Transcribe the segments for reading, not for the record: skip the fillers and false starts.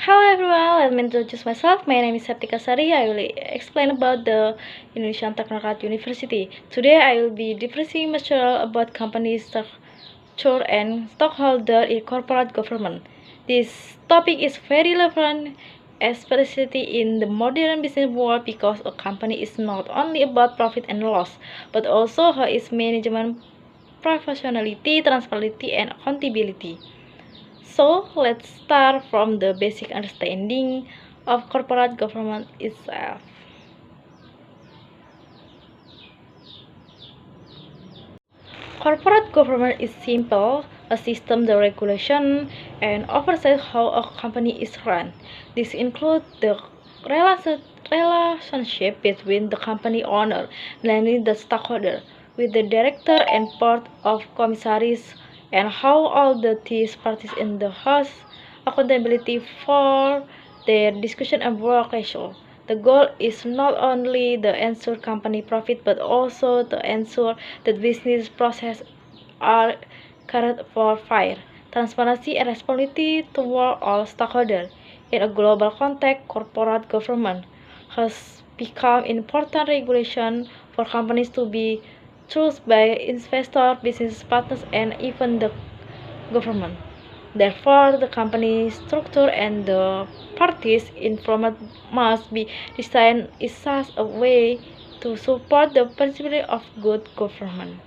Hello everyone, let me introduce myself. My name is Septika Sari. I will explain about the Indonesian Technocrat University. Today I will be discussing material about company structure and stockholder in corporate government. This topic is very relevant, especially in the modern business world, because a company is not only about profit and loss, but also how its management, professionality, transparency, and accountability. So let's start from the basic understanding of corporate government itself. Corporate government is simple, a system that regulation and oversees how a company is run. This includes the relationship between the company owner, namely the stockholder, with the director and board of commissaries, and how all these parties in the house accountability for their discussion and work ratio. The goal is not only to ensure company profit but also to ensure that business processes are carried for fair, transparency, and responsibility toward all stakeholders. In a global context, corporate government has become important regulation for companies to be chosen by investors, business partners, and even the government. Therefore, the company structure and the parties involved must be designed in such a way to support the principle of good government.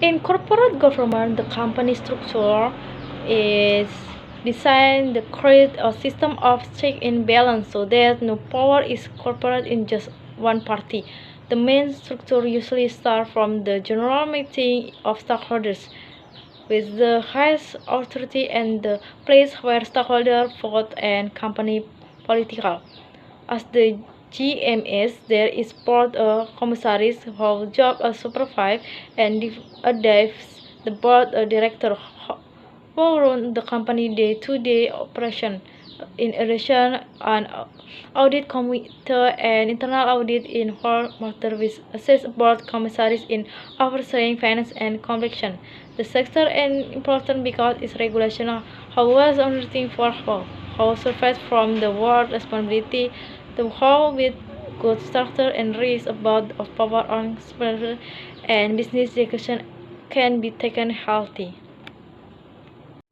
In corporate government, the company structure is designed to create a system of check and balance so that no power is corporate in just one party. The main structure usually starts from the general meeting of stockholders, with the highest authority and the place where stockholders vote and company political. As the GMS, there is board of commissaries whose job is supervise and advise the board of director who run the company day-to-day operation. In addition, an audit committee and internal audit in whole matter with assess board commissaries in overseeing finance and collection. The sector is important because its regulation how was everything for how surface from the word responsibility to how with good structure and risk about of power on and business execution can be taken healthy.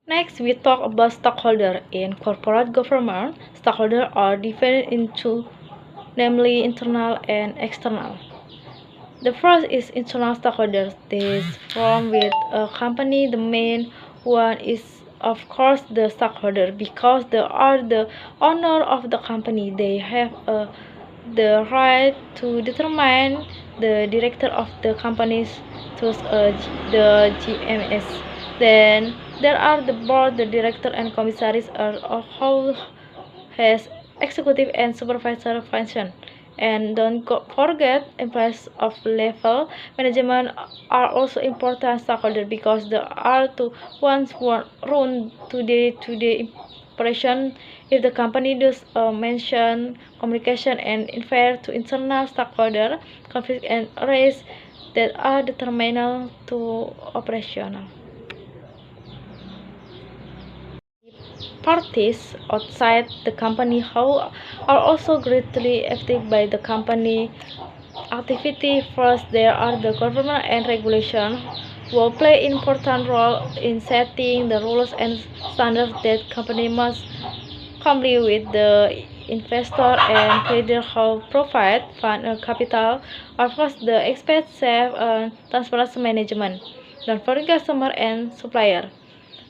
Next, we talk about stockholder. In corporate government, stockholders are divided into namely internal and external. The first is internal stockholders. This from with a company. The main one is of course the stockholder because they are the owner of the company. They have the right to determine the director of the companies to the GMS. Then there are the board, the director, and commissaries are how has executive and supervisor function. And don't forget, employees of level management are also important stakeholders because they are the ones who run day-to-day operation. If the company does mention communication and infer to internal stakeholder conflict and raise that are determinant to operational. Parties outside the company who are also greatly affected by the company activity. First, there are the government and regulation will play important role in setting the rules and standards that company must comply with. The investor and trader who provide fund capital or first the expert safe and transparency management. Don't forget customer and supplier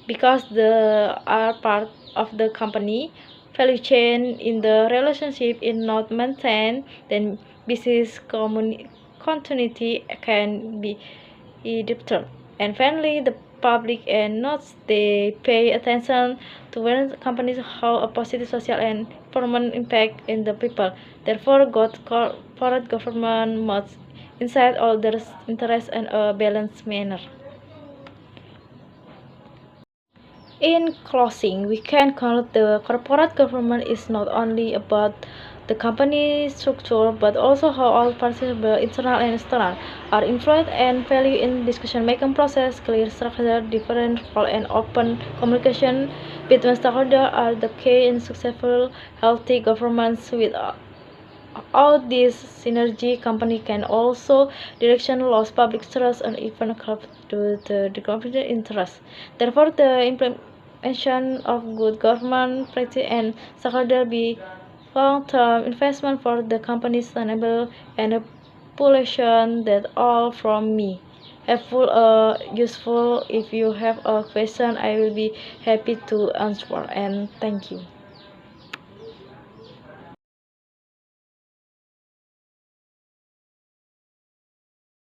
because they are part of the company value chain. In the relationship is not maintained, then business continuity can be disturbed. And finally, the public and not they pay attention to when companies have a positive social and environmental impact in the people. Therefore, good corporate government must inside all their interests in a balanced manner. In closing, we can conclude the corporate government is not only about the company structure, but also how all participants, internal and external, are influenced and value in decision-making process. Clear structure, different role, and open communication between stakeholders are the key in successful, healthy governance. Without this synergy, company can also direction loss public trust and even corrupt to the conflict interest. Therefore, the implementation of good government practice and stakeholder be long-term investment for the company's sustainable and a population that all from me. Helpful, useful. If you have a question, I will be happy to answer. And thank you.